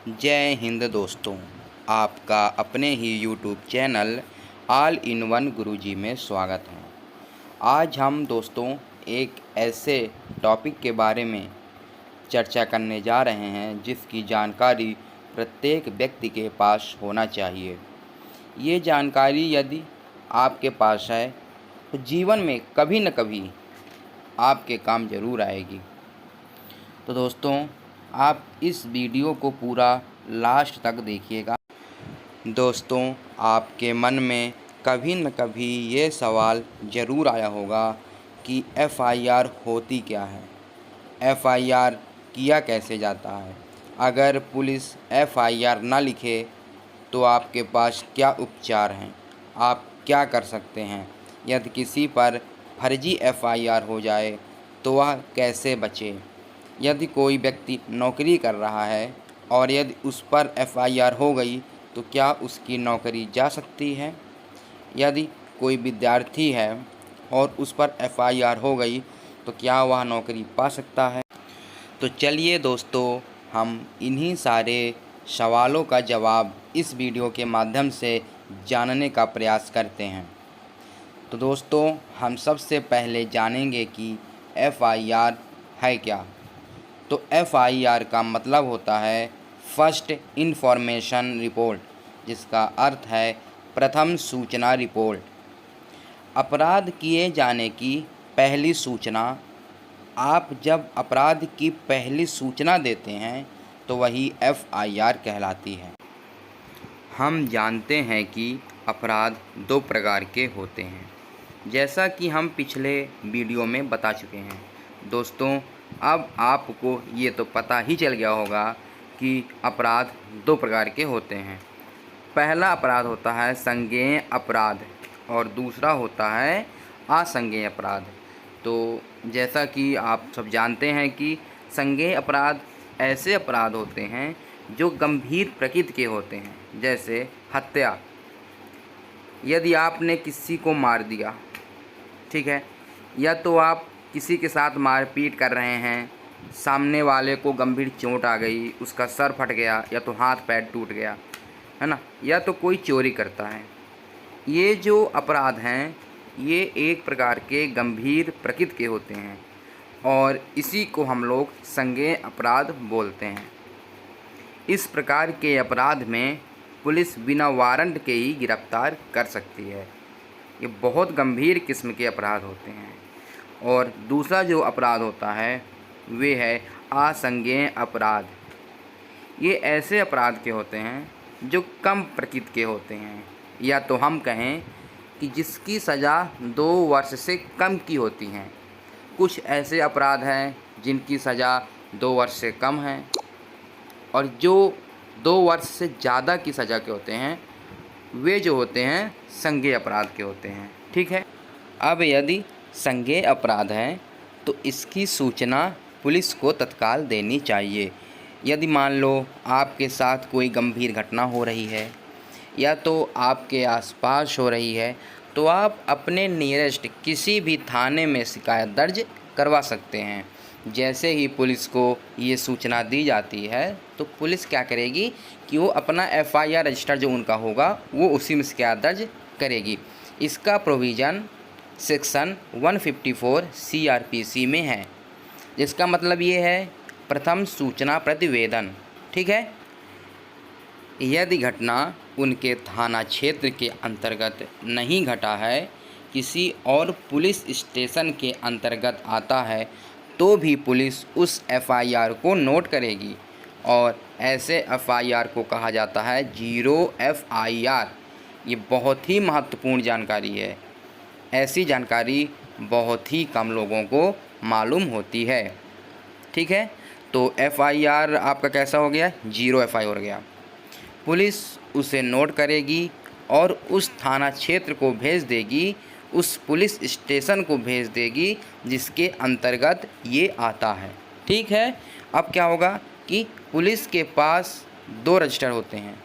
जय हिंद दोस्तों, आपका अपने ही YouTube channel all in one Guruji में स्वागत है। आज हम दोस्तों एक ऐसे टॉपिक के बारे में चर्चा करने जा रहे हैं जिसकी जानकारी प्रत्येक व्यक्ति के पास होना चाहिए। ये जानकारी यदि आपके पास है तो जीवन में कभी न कभी आपके काम ज़रूर आएगी। तो दोस्तों, आप इस वीडियो को पूरा लास्ट तक देखिएगा। दोस्तों, आपके मन में कभी न कभी ये सवाल ज़रूर आया होगा कि एफआईआर होती क्या है, एफआईआर किया कैसे जाता है। अगर पुलिस एफआईआर ना लिखे तो आपके पास क्या उपचार हैं, आप क्या कर सकते हैं। यदि किसी पर फर्जी एफआईआर हो जाए तो वह कैसे बचे। यदि कोई व्यक्ति नौकरी कर रहा है और यदि उस पर एफआईआर हो गई तो क्या उसकी नौकरी जा सकती है। यदि कोई विद्यार्थी है और उस पर एफआईआर हो गई तो क्या वह नौकरी पा सकता है। तो चलिए दोस्तों, हम इन्हीं सारे सवालों का जवाब इस वीडियो के माध्यम से जानने का प्रयास करते हैं। तो दोस्तों, हम सबसे पहले जानेंगे कि एफआईआर है क्या। तो एफआईआर का मतलब होता है फर्स्ट इन्फॉर्मेशन रिपोर्ट, जिसका अर्थ है प्रथम सूचना रिपोर्ट। अपराध किए जाने की पहली सूचना। आप जब अपराध की पहली सूचना देते हैं तो वही एफआईआर कहलाती है। हम जानते हैं कि अपराध दो प्रकार के होते हैं, जैसा कि हम पिछले वीडियो में बता चुके हैं। दोस्तों, अब आपको ये तो पता ही चल गया होगा कि अपराध दो प्रकार के होते हैं। पहला अपराध होता है संज्ञेय अपराध और दूसरा होता है असंज्ञेय अपराध। तो जैसा कि आप सब जानते हैं कि संज्ञेय अपराध ऐसे अपराध होते हैं जो गंभीर प्रकृति के होते हैं, जैसे हत्या। यदि आपने किसी को मार दिया, ठीक है, या तो आप किसी के साथ मारपीट कर रहे हैं, सामने वाले को गंभीर चोट आ गई, उसका सर फट गया या तो हाथ पैर टूट गया, है ना, या तो कोई चोरी करता है। ये जो अपराध हैं ये एक प्रकार के गंभीर प्रकृति के होते हैं और इसी को हम लोग संज्ञेय अपराध बोलते हैं। इस प्रकार के अपराध में पुलिस बिना वारंट के ही गिरफ्तार कर सकती है। ये बहुत गंभीर किस्म के अपराध होते हैं। और दूसरा जो अपराध होता है वे है असंज्ञेय अपराध। ये ऐसे अपराध के होते हैं जो कम प्रकृति के होते हैं, या तो हम कहें कि जिसकी सज़ा 2 वर्ष से कम की होती हैं। कुछ ऐसे अपराध हैं जिनकी सज़ा 2 वर्ष से कम है और जो 2 वर्ष से ज़्यादा की सज़ा के होते हैं वे जो होते हैं संज्ञेय अपराध के होते हैं। ठीक है। अब यदि संज्ञेय अपराध है तो इसकी सूचना पुलिस को तत्काल देनी चाहिए। यदि मान लो आपके साथ कोई गंभीर घटना हो रही है या तो आपके आसपास हो रही है तो आप अपने नियरेस्ट किसी भी थाने में शिकायत दर्ज करवा सकते हैं। जैसे ही पुलिस को ये सूचना दी जाती है तो पुलिस क्या करेगी कि वो अपना एफआईआर रजिस्टर जो उनका होगा वो उसी में शिकायत दर्ज करेगी। इसका प्रोविज़न सेक्शन 154 सीआरपीसी में है, जिसका मतलब ये है प्रथम सूचना प्रतिवेदन। ठीक है। यदि घटना उनके थाना क्षेत्र के अंतर्गत नहीं घटा है, किसी और पुलिस स्टेशन के अंतर्गत आता है तो भी पुलिस उस एफआईआर को नोट करेगी और ऐसे एफआईआर को कहा जाता है जीरो एफआईआर। ये बहुत ही महत्वपूर्ण जानकारी है। ऐसी जानकारी बहुत ही कम लोगों को मालूम होती है। ठीक है। तो एफआईआर आपका कैसा हो गया, जीरो एफआईआर हो गया। पुलिस उसे नोट करेगी और उस थाना क्षेत्र को भेज देगी, उस पुलिस स्टेशन को भेज देगी जिसके अंतर्गत ये आता है। ठीक है। अब क्या होगा कि पुलिस के पास 2 रजिस्टर होते हैं।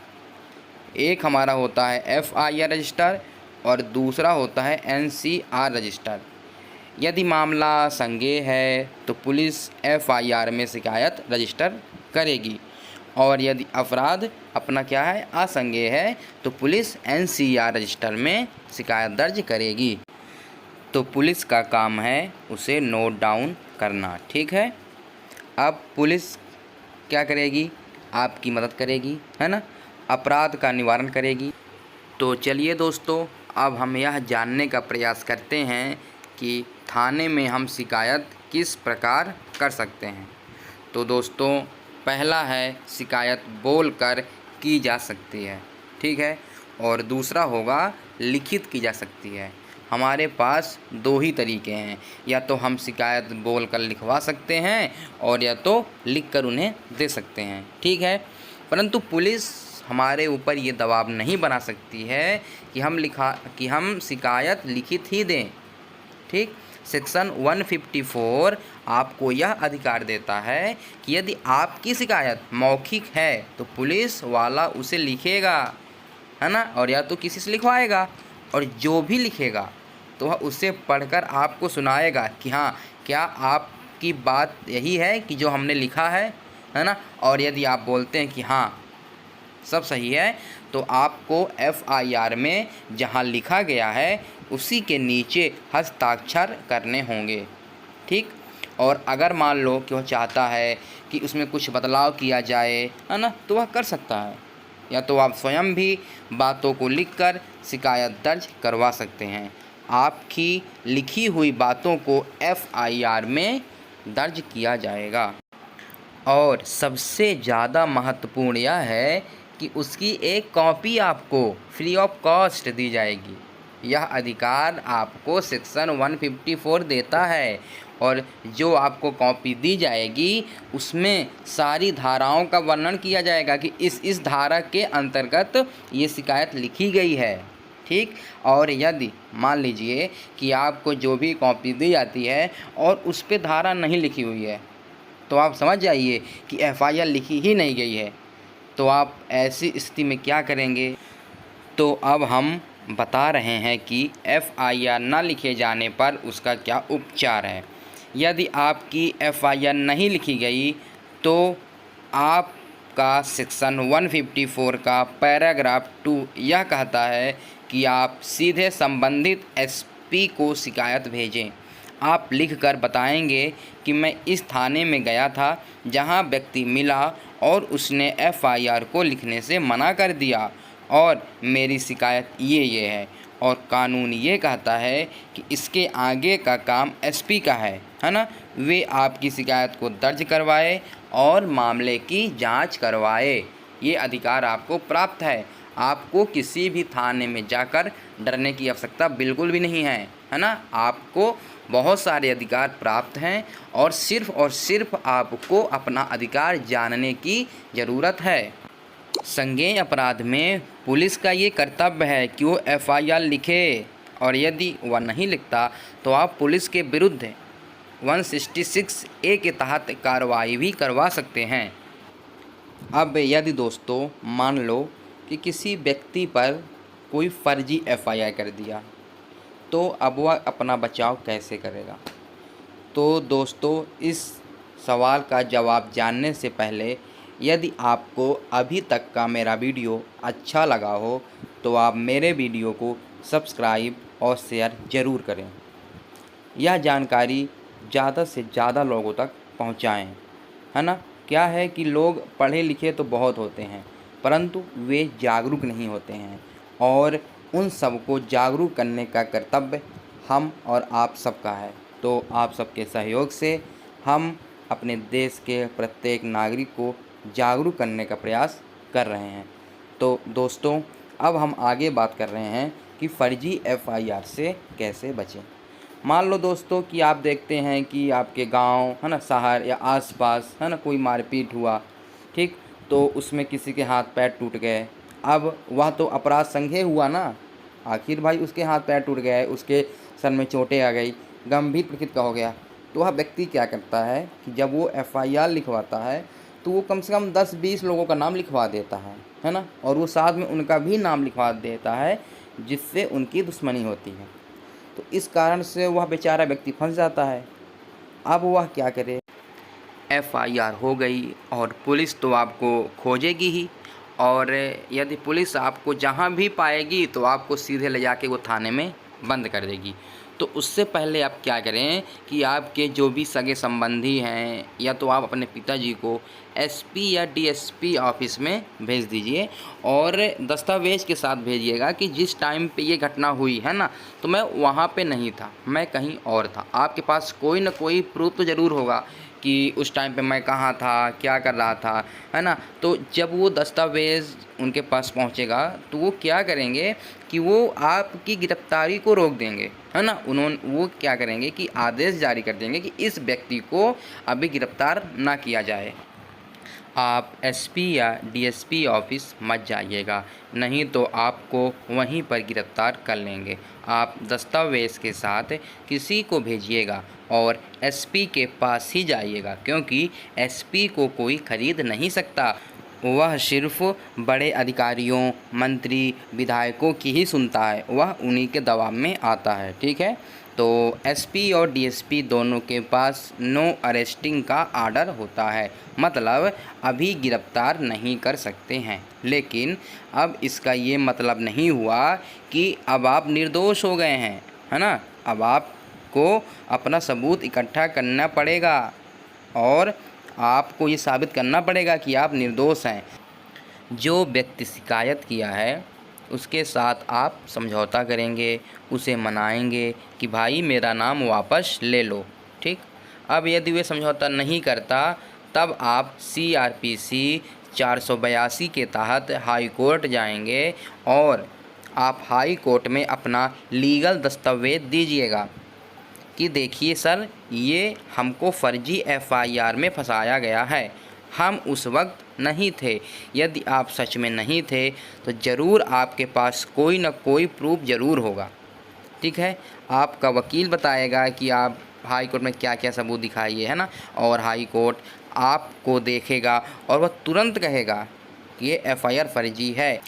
एक हमारा होता है एफआईआर रजिस्टर और दूसरा होता है एनसीआर रजिस्टर। यदि मामला संज्ञेय है तो पुलिस एफआईआर में शिकायत रजिस्टर करेगी और यदि अपराध अपना क्या है, असंज्ञेय है, तो पुलिस NCR रजिस्टर में शिकायत दर्ज करेगी। तो पुलिस का काम है उसे नोट डाउन करना, ठीक है। अब पुलिस क्या करेगी, आपकी मदद करेगी, है ना, अपराध का निवारण करेगी। तो चलिए दोस्तों, अब हम यह जानने का प्रयास करते हैं कि थाने में हम शिकायत किस प्रकार कर सकते हैं। तो दोस्तों, पहला है शिकायत बोलकर की जा सकती है, ठीक है, और दूसरा होगा लिखित की जा सकती है। हमारे पास दो ही तरीके हैं, या तो हम शिकायत बोलकर लिखवा सकते हैं और या तो लिखकर उन्हें दे सकते हैं, ठीक है। परंतु पुलिस हमारे ऊपर ये दबाव नहीं बना सकती है कि हम शिकायत लिखित ही दें, ठीक। सेक्शन 154 आपको यह अधिकार देता है कि यदि आपकी शिकायत मौखिक है तो पुलिस वाला उसे लिखेगा, है ना, और या तो किसी से लिखवाएगा, और जो भी लिखेगा तो वह उसे पढ़कर आपको सुनाएगा कि हाँ, क्या आपकी बात यही है कि जो हमने लिखा है ना। और यदि आप बोलते हैं कि हाँ सब सही है, तो आपको FIR में जहाँ लिखा गया है उसी के नीचे हस्ताक्षर करने होंगे, ठीक। और अगर मान लो कि वह चाहता है कि उसमें कुछ बदलाव किया जाए, है ना, तो वह कर सकता है, या तो आप स्वयं भी बातों को लिखकर शिकायत दर्ज करवा सकते हैं। आपकी लिखी हुई बातों को FIR में दर्ज किया जाएगा। और सबसे ज़्यादा महत्वपूर्ण यह है कि उसकी एक कॉपी आपको फ्री ऑफ कॉस्ट दी जाएगी। यह अधिकार आपको सेक्शन 154 देता है, और जो आपको कॉपी दी जाएगी उसमें सारी धाराओं का वर्णन किया जाएगा कि इस धारा के अंतर्गत ये शिकायत लिखी गई है, ठीक। और यदि मान लीजिए कि आपको जो भी कॉपी दी जाती है और उस पर धारा नहीं लिखी हुई है, तो आप समझ जाइए कि FIR लिखी ही नहीं गई है। तो आप ऐसी स्थिति में क्या करेंगे। तो अब हम बता रहे हैं कि FIR न लिखे जाने पर उसका क्या उपचार है। यदि आपकी FIR नहीं लिखी गई तो आपका सेक्शन 154 का पैराग्राफ 2 यह कहता है कि आप सीधे संबंधित SP को शिकायत भेजें। आप लिखकर बताएंगे कि मैं इस थाने में गया था जहां व्यक्ति मिला और उसने FIR को लिखने से मना कर दिया, और मेरी शिकायत ये है, और कानून ये कहता है कि इसके आगे का काम SP का है ना। वे आपकी शिकायत को दर्ज करवाए और मामले की जांच करवाए। ये अधिकार आपको प्राप्त है। आपको किसी भी थाने में जाकर डरने की आवश्यकता बिल्कुल भी नहीं है ना। आपको बहुत सारे अधिकार प्राप्त हैं, और सिर्फ आपको अपना अधिकार जानने की ज़रूरत है। संज्ञेय अपराध में पुलिस का ये कर्तव्य है कि वो FIR लिखे, और यदि वह नहीं लिखता तो आप पुलिस के विरुद्ध 166A के तहत कार्रवाई भी करवा सकते हैं। अब यदि दोस्तों मान लो कि किसी व्यक्ति पर कोई फर्जी FIR कर दिया, तो अब वह अपना बचाव कैसे करेगा। तो दोस्तों, इस सवाल का जवाब जानने से पहले यदि आपको अभी तक का मेरा वीडियो अच्छा लगा हो तो आप मेरे वीडियो को सब्सक्राइब और शेयर ज़रूर करें। यह जानकारी ज़्यादा से ज़्यादा लोगों तक पहुंचाएं, है ना। क्या है कि लोग पढ़े लिखे तो बहुत होते हैं, परंतु वे जागरूक नहीं होते हैं, और उन सबको जागरूक करने का कर्तव्य हम और आप सबका है। तो आप सबके सहयोग से हम अपने देश के प्रत्येक नागरिक को जागरूक करने का प्रयास कर रहे हैं। तो दोस्तों, अब हम आगे बात कर रहे हैं कि फर्जी FIR से कैसे बचें। मान लो दोस्तों कि आप देखते हैं कि आपके गांव, है ना, शहर या आसपास, है ना, कोई मारपीट हुआ, ठीक। तो उसमें किसी के हाथ पैर टूट गए। अब वह तो अपराध संज्ञेय हुआ ना, आखिर भाई उसके हाथ पैर टूट गए, उसके सर में चोटें आ गई, गंभीर प्रकृति का हो गया। तो वह व्यक्ति क्या करता है कि जब वो FIR लिखवाता है तो वो कम से कम 10-20 लोगों का नाम लिखवा देता है ना, और वो साथ में उनका भी नाम लिखवा देता है, जिससे उनकी दुश्मनी होती है। तो इस कारण से वह बेचारा व्यक्ति फंस जाता है। अब वह क्या करे। एफआईआर हो गई और पुलिस तो आपको खोजेगी ही, और यदि पुलिस आपको जहाँ भी पाएगी तो आपको सीधे ले जाके वो थाने में बंद कर देगी। तो उससे पहले आप क्या करें कि आपके जो भी सगे संबंधी हैं, या तो आप अपने पिताजी को एसपी या डीएसपी ऑफिस में भेज दीजिए, और दस्तावेज़ के साथ भेजिएगा कि जिस टाइम पे ये घटना हुई है ना, तो मैं वहाँ पे नहीं था, मैं कहीं और था। आपके पास कोई ना कोई प्रूफ तो ज़रूर होगा कि उस टाइम पे मैं कहाँ था, क्या कर रहा था, है ना। तो जब वो दस्तावेज़ उनके पास पहुँचेगा तो वो क्या करेंगे कि वो आपकी गिरफ्तारी को रोक देंगे, है ना। वो क्या करेंगे कि आदेश जारी कर देंगे कि इस व्यक्ति को अभी गिरफ्तार ना किया जाए। आप एसपी या डीएसपी ऑफिस मत जाइएगा, नहीं तो आपको वहीं पर गिरफ्तार कर लेंगे। आप दस्तावेज़ के साथ किसी को भेजिएगा और एसपी के पास ही जाइएगा, क्योंकि एसपी को कोई खरीद नहीं सकता। वह सिर्फ बड़े अधिकारियों, मंत्री, विधायकों की ही सुनता है, वह उन्हीं के दबाव में आता है, ठीक है। तो एसपी और डीएसपी दोनों के पास नो अरेस्टिंग का आर्डर होता है, मतलब अभी गिरफ्तार नहीं कर सकते हैं। लेकिन अब इसका ये मतलब नहीं हुआ कि अब आप निर्दोष हो गए हैं, है ना। अब आपको अपना सबूत इकट्ठा करना पड़ेगा और आपको ये साबित करना पड़ेगा कि आप निर्दोष हैं। जो व्यक्ति शिकायत किया है उसके साथ आप समझौता करेंगे, उसे मनाएंगे कि भाई मेरा नाम वापस ले लो, ठीक। अब यदि वे समझौता नहीं करता तब आप CRPC 482 के तहत हाई कोर्ट जाएंगे और आप हाई कोर्ट में अपना लीगल दस्तावेज दीजिएगा कि देखिए सर, ये हमको फर्जी एफआईआर में फंसाया गया है, हम उस वक्त नहीं थे। यदि आप सच में नहीं थे तो ज़रूर आपके पास कोई ना कोई प्रूफ ज़रूर होगा, ठीक है। आपका वकील बताएगा कि आप हाई कोर्ट में क्या क्या सबूत दिखाइए, है ना, और हाई कोर्ट आपको देखेगा और वह तुरंत कहेगा कि ये एफआईआर फर्जी है।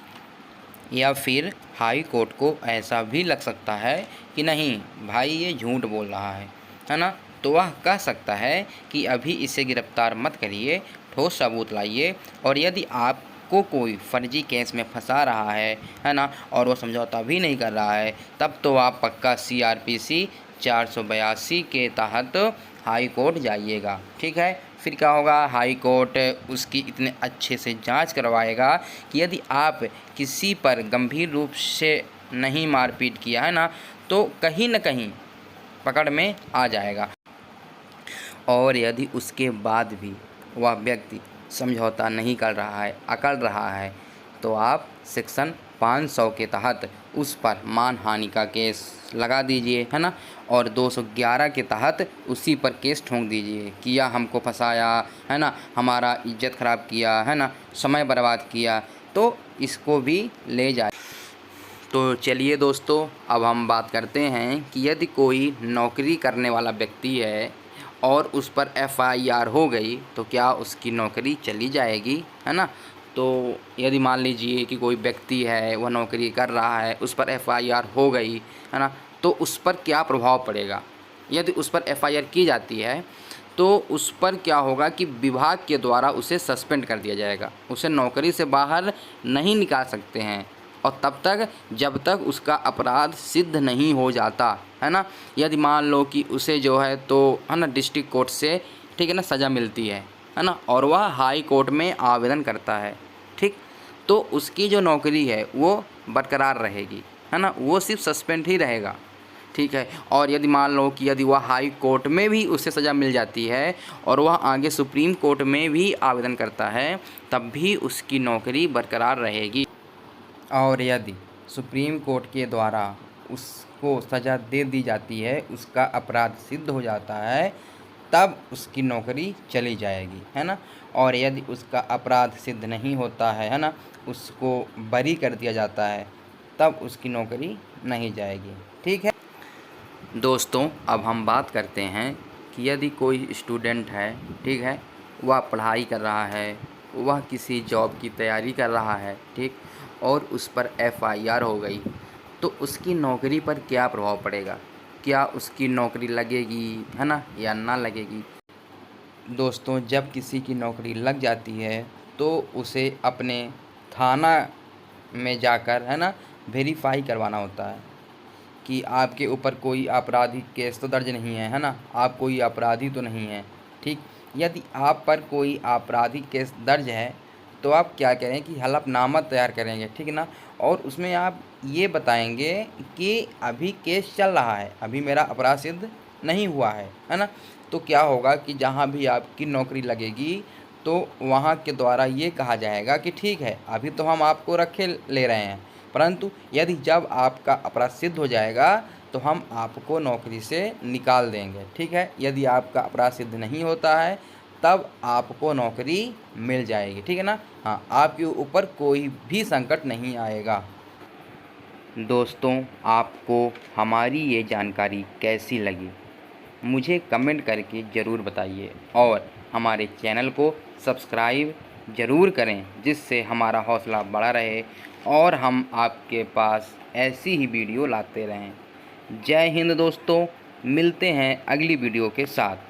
या फिर हाई कोर्ट को ऐसा भी लग सकता है कि नहीं भाई ये झूठ बोल रहा है ना, तो वह कह सकता है कि अभी इसे गिरफ्तार मत करिए, ठोस सबूत लाइए। और यदि आपको कोई फर्जी केस में फंसा रहा है ना, और वो समझौता भी नहीं कर रहा है, तब तो आप पक्का CRPC 482 के तहत हाई कोर्ट जाइएगा, ठीक है। फिर क्या होगा, हाई कोर्ट उसकी इतने अच्छे से जांच करवाएगा कि यदि आप किसी पर गंभीर रूप से नहीं मारपीट किया है ना, तो कहीं न कहीं पकड़ में आ जाएगा। और यदि उसके बाद भी वह व्यक्ति समझौता नहीं कर रहा है, अकड़ रहा है, तो आप सेक्शन 500 के तहत उस पर मानहानि का केस लगा दीजिए, है ना। और 211 के तहत उसी पर केस ठोंक दीजिए कि यह हमको फंसाया, है ना, हमारा इज्जत ख़राब किया, है ना, समय बर्बाद किया, तो इसको भी ले जाए। तो चलिए दोस्तों, अब हम बात करते हैं कि यदि कोई नौकरी करने वाला व्यक्ति है और उस पर एफआईआर हो गई तो क्या उसकी नौकरी चली जाएगी, है ना। तो यदि मान लीजिए कि कोई व्यक्ति है, वह नौकरी कर रहा है, उस पर एफआईआर हो गई, है ना, तो उस पर क्या प्रभाव पड़ेगा। यदि उस पर एफआईआर की जाती है तो उस पर क्या होगा कि विभाग के द्वारा उसे सस्पेंड कर दिया जाएगा, उसे नौकरी से बाहर नहीं निकाल सकते हैं, और तब तक जब तक उसका अपराध सिद्ध नहीं हो जाता, है ना। यदि मान लो कि उसे जो है तो है ना डिस्ट्रिक्ट कोर्ट से, ठीक है ना, सज़ा मिलती है ना, और वह हाई कोर्ट में आवेदन करता है, ठीक, तो उसकी जो नौकरी है वो बरकरार रहेगी, है ना, वो सिर्फ सस्पेंड ही रहेगा, ठीक है। और यदि मान लो कि यदि वह हाई कोर्ट में भी उसे सज़ा मिल जाती है और वह आगे सुप्रीम कोर्ट में भी आवेदन करता है, तब भी उसकी नौकरी बरकरार रहेगी। और यदि सुप्रीम कोर्ट के द्वारा उसको सज़ा दे दी जाती है, उसका अपराध सिद्ध हो जाता है, तब उसकी नौकरी चली जाएगी, है ना। और यदि उसका अपराध सिद्ध नहीं होता है ना, उसको बरी कर दिया जाता है, तब उसकी नौकरी नहीं जाएगी, ठीक है। दोस्तों, अब हम बात करते हैं कि यदि कोई स्टूडेंट है, ठीक है, वह पढ़ाई कर रहा है, वह किसी जॉब की तैयारी कर रहा है, ठीक, और उस पर एफआईआर हो गई, तो उसकी नौकरी पर क्या प्रभाव पड़ेगा, क्या उसकी नौकरी लगेगी, है ना, या ना लगेगी। दोस्तों जब किसी की नौकरी लग जाती है तो उसे अपने थाना में जाकर, है ना, वेरीफाई करवाना होता है कि आपके ऊपर कोई आपराधिक केस तो दर्ज नहीं है ना, आप कोई अपराधी तो नहीं हैं। ठीक, यदि आप पर कोई आपराधिक केस दर्ज है तो आप क्या करें कि हलफनामा तैयार करेंगे, ठीक है ना, और उसमें आप ये बताएंगे कि अभी केस चल रहा है, अभी मेरा अपराध सिद्ध नहीं हुआ है ना। तो क्या होगा कि जहाँ भी आपकी नौकरी लगेगी तो वहाँ के द्वारा ये कहा जाएगा कि ठीक है, अभी तो हम आपको रखे ले रहे हैं, परंतु यदि जब आपका अपराध सिद्ध हो जाएगा तो हम आपको नौकरी से निकाल देंगे। ठीक है, यदि आपका अपराध सिद्ध नहीं होता है तब आपको नौकरी मिल जाएगी। ठीक है ना, हाँ, आपके ऊपर कोई भी संकट नहीं आएगा। दोस्तों आपको हमारी ये जानकारी कैसी लगी मुझे कमेंट करके ज़रूर बताइए और हमारे चैनल को सब्सक्राइब ज़रूर करें, जिससे हमारा हौसला बढ़ा रहे और हम आपके पास ऐसी ही वीडियो लाते रहें। जय हिंद दोस्तों, मिलते हैं अगली वीडियो के साथ।